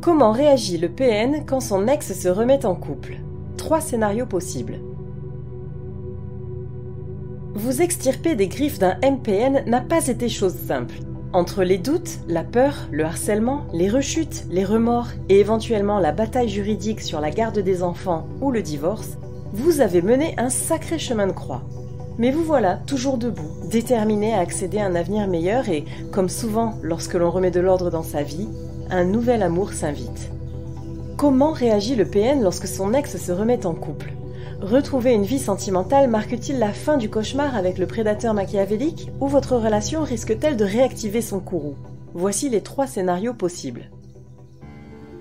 Comment réagit le PN quand son ex se remet en couple? 3 scénarios possibles. Vous extirper des griffes d'un MPN n'a pas été chose simple. Entre les doutes, la peur, le harcèlement, les rechutes, les remords et éventuellement la bataille juridique sur la garde des enfants ou le divorce, vous avez mené un sacré chemin de croix. Mais vous voilà toujours debout, déterminé à accéder à un avenir meilleur et, comme souvent lorsque l'on remet de l'ordre dans sa vie, un nouvel amour s'invite. Comment réagit le PN lorsque son ex se remet en couple? Retrouver une vie sentimentale marque-t-il la fin du cauchemar avec le prédateur machiavélique ou votre relation risque-t-elle de réactiver son courroux? Voici les 3 scénarios possibles.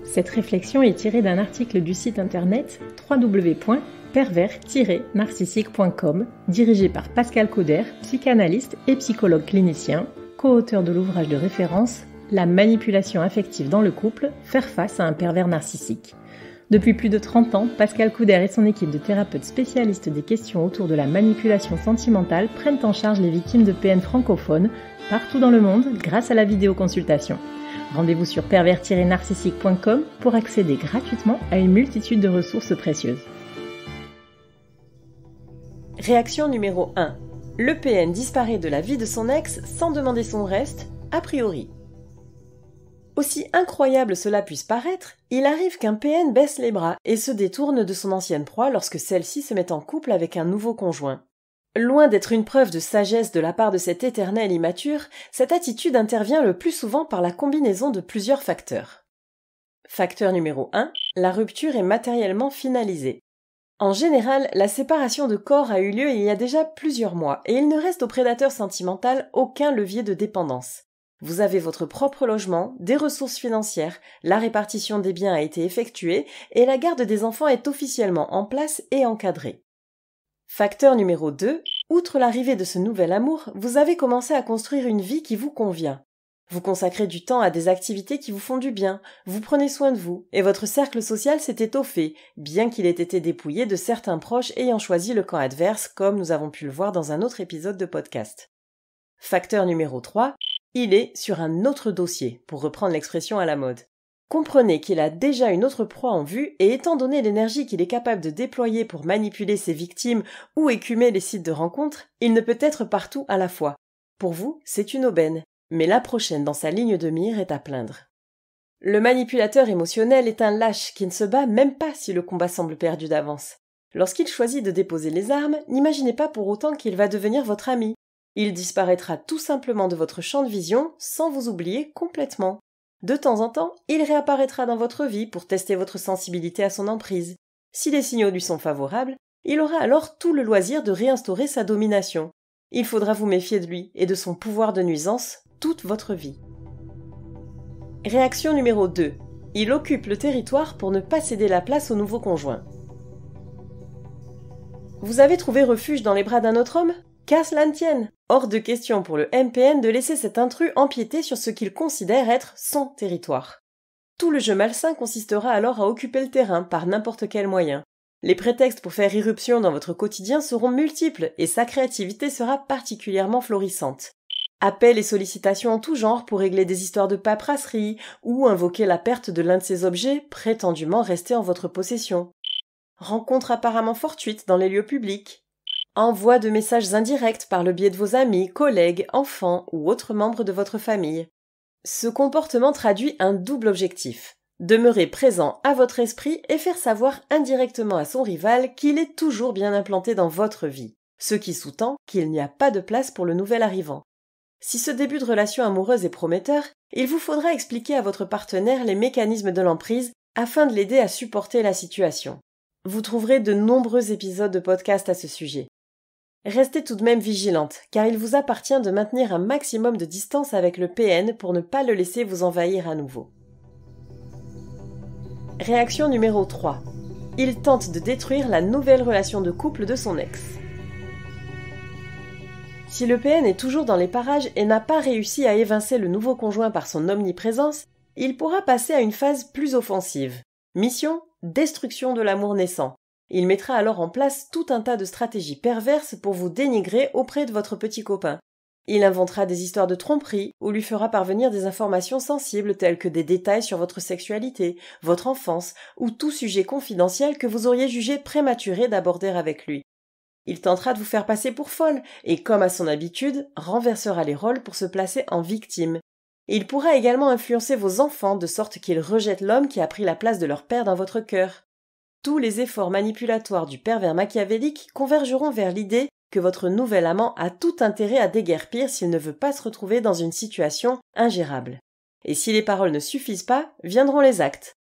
Cette réflexion est tirée d'un article du site internet www.pervers-narcissique.com dirigé par Pascal Couder, psychanalyste et psychologue clinicien, co-auteur de l'ouvrage de référence La manipulation affective dans le couple, faire face à un pervers narcissique. Depuis plus de 30 ans, Pascal Couder et son équipe de thérapeutes spécialistes des questions autour de la manipulation sentimentale prennent en charge les victimes de PN francophones partout dans le monde grâce à la vidéoconsultation. Rendez-vous sur pervers-narcissique.com pour accéder gratuitement à une multitude de ressources précieuses. Réaction numéro 1. Le PN disparaît de la vie de son ex sans demander son reste, a priori. Aussi incroyable cela puisse paraître, il arrive qu'un PN baisse les bras et se détourne de son ancienne proie lorsque celle-ci se met en couple avec un nouveau conjoint. Loin d'être une preuve de sagesse de la part de cet éternel immature, cette attitude intervient le plus souvent par la combinaison de plusieurs facteurs. Facteur numéro 1, la rupture est matériellement finalisée. En général, la séparation de corps a eu lieu il y a déjà plusieurs mois et il ne reste au prédateur sentimental aucun levier de dépendance. Vous avez votre propre logement, des ressources financières, la répartition des biens a été effectuée et la garde des enfants est officiellement en place et encadrée. Facteur numéro 2, outre l'arrivée de ce nouvel amour, vous avez commencé à construire une vie qui vous convient. Vous consacrez du temps à des activités qui vous font du bien, vous prenez soin de vous, et votre cercle social s'est étoffé, bien qu'il ait été dépouillé de certains proches ayant choisi le camp adverse, comme nous avons pu le voir dans un autre épisode de podcast. Facteur numéro 3, il est sur un autre dossier, pour reprendre l'expression à la mode. Comprenez qu'il a déjà une autre proie en vue et étant donné l'énergie qu'il est capable de déployer pour manipuler ses victimes ou écumer les sites de rencontres, il ne peut être partout à la fois. Pour vous, c'est une aubaine, mais la prochaine dans sa ligne de mire est à plaindre. Le manipulateur émotionnel est un lâche qui ne se bat même pas si le combat semble perdu d'avance. Lorsqu'il choisit de déposer les armes, n'imaginez pas pour autant qu'il va devenir votre ami. Il disparaîtra tout simplement de votre champ de vision sans vous oublier complètement. De temps en temps, il réapparaîtra dans votre vie pour tester votre sensibilité à son emprise. Si les signaux lui sont favorables, il aura alors tout le loisir de réinstaurer sa domination. Il faudra vous méfier de lui et de son pouvoir de nuisance toute votre vie. Réaction numéro 2. Il occupe le territoire pour ne pas céder la place au nouveau conjoint. Vous avez trouvé refuge dans les bras d'un autre homme ? Qu'à cela ne tienne, hors de question pour le MPN de laisser cet intrus empiéter sur ce qu'il considère être son territoire. Tout le jeu malsain consistera alors à occuper le terrain par n'importe quel moyen. Les prétextes pour faire irruption dans votre quotidien seront multiples et sa créativité sera particulièrement florissante. Appels et sollicitations en tout genre pour régler des histoires de paperasserie ou invoquer la perte de l'un de ces objets prétendument restés en votre possession. Rencontres apparemment fortuites dans les lieux publics. Envoi de messages indirects par le biais de vos amis, collègues, enfants ou autres membres de votre famille. Ce comportement traduit un double objectif. Demeurer présent à votre esprit et faire savoir indirectement à son rival qu'il est toujours bien implanté dans votre vie, ce qui sous-tend qu'il n'y a pas de place pour le nouvel arrivant. Si ce début de relation amoureuse est prometteur, il vous faudra expliquer à votre partenaire les mécanismes de l'emprise afin de l'aider à supporter la situation. Vous trouverez de nombreux épisodes de podcast à ce sujet. Restez tout de même vigilante, car il vous appartient de maintenir un maximum de distance avec le PN pour ne pas le laisser vous envahir à nouveau. Réaction numéro 3. Il tente de détruire la nouvelle relation de couple de son ex. Si le PN est toujours dans les parages et n'a pas réussi à évincer le nouveau conjoint par son omniprésence, il pourra passer à une phase plus offensive. Mission : destruction de l'amour naissant. Il mettra alors en place tout un tas de stratégies perverses pour vous dénigrer auprès de votre petit copain. Il inventera des histoires de tromperie ou lui fera parvenir des informations sensibles telles que des détails sur votre sexualité, votre enfance ou tout sujet confidentiel que vous auriez jugé prématuré d'aborder avec lui. Il tentera de vous faire passer pour folle et, comme à son habitude, renversera les rôles pour se placer en victime. Il pourra également influencer vos enfants de sorte qu'ils rejettent l'homme qui a pris la place de leur père dans votre cœur. Tous les efforts manipulatoires du pervers machiavélique convergeront vers l'idée que votre nouvel amant a tout intérêt à déguerpir s'il ne veut pas se retrouver dans une situation ingérable. Et si les paroles ne suffisent pas, viendront les actes.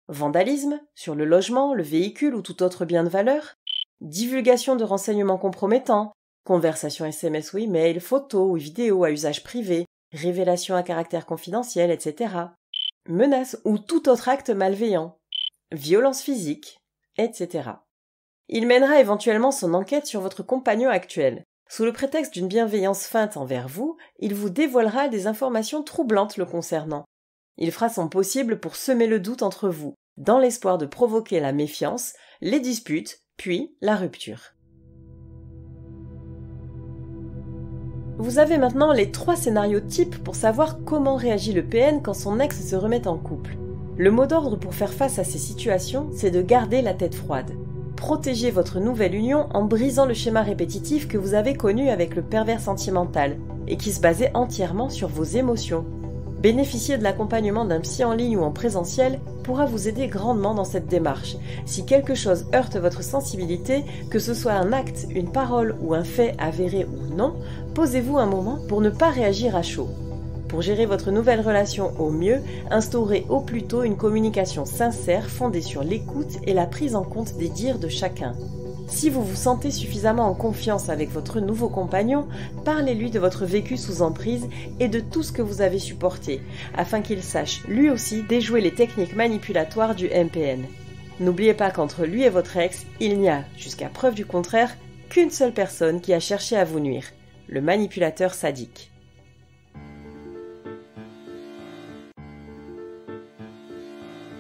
Vandalisme, sur le logement, le véhicule ou tout autre bien de valeur. Divulgation de renseignements compromettants. Conversations SMS ou email, photos ou vidéos à usage privé. Révélations à caractère confidentiel, etc. Menaces ou tout autre acte malveillant. Violence physique, etc. Il mènera éventuellement son enquête sur votre compagnon actuel. Sous le prétexte d'une bienveillance feinte envers vous, il vous dévoilera des informations troublantes le concernant. Il fera son possible pour semer le doute entre vous, dans l'espoir de provoquer la méfiance, les disputes, puis la rupture. Vous avez maintenant les 3 scénarios types pour savoir comment réagit le PN quand son ex se remet en couple. Le mot d'ordre pour faire face à ces situations, c'est de garder la tête froide. Protégez votre nouvelle union en brisant le schéma répétitif que vous avez connu avec le pervers sentimental et qui se basait entièrement sur vos émotions. Bénéficier de l'accompagnement d'un psy en ligne ou en présentiel pourra vous aider grandement dans cette démarche. Si quelque chose heurte votre sensibilité, que ce soit un acte, une parole ou un fait avéré ou non, posez-vous un moment pour ne pas réagir à chaud. Pour gérer votre nouvelle relation au mieux, instaurez au plus tôt une communication sincère fondée sur l'écoute et la prise en compte des dires de chacun. Si vous vous sentez suffisamment en confiance avec votre nouveau compagnon, parlez-lui de votre vécu sous emprise et de tout ce que vous avez supporté, afin qu'il sache lui aussi déjouer les techniques manipulatoires du MPN. N'oubliez pas qu'entre lui et votre ex, il n'y a, jusqu'à preuve du contraire, qu'une seule personne qui a cherché à vous nuire, le manipulateur sadique.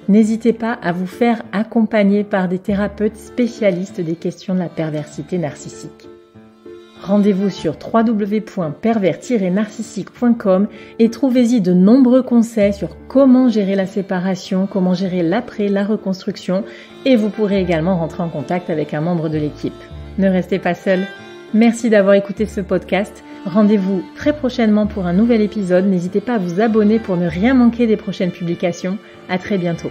N'hésitez pas à vous faire accompagner par des thérapeutes spécialistes des questions de la perversité narcissique. Rendez-vous sur www.pervers-narcissique.com et trouvez-y de nombreux conseils sur comment gérer la séparation, comment gérer l'après, la reconstruction, et vous pourrez également rentrer en contact avec un membre de l'équipe. Ne restez pas seul. Merci d'avoir écouté ce podcast. Rendez-vous très prochainement pour un nouvel épisode. N'hésitez pas à vous abonner pour ne rien manquer des prochaines publications. À très bientôt.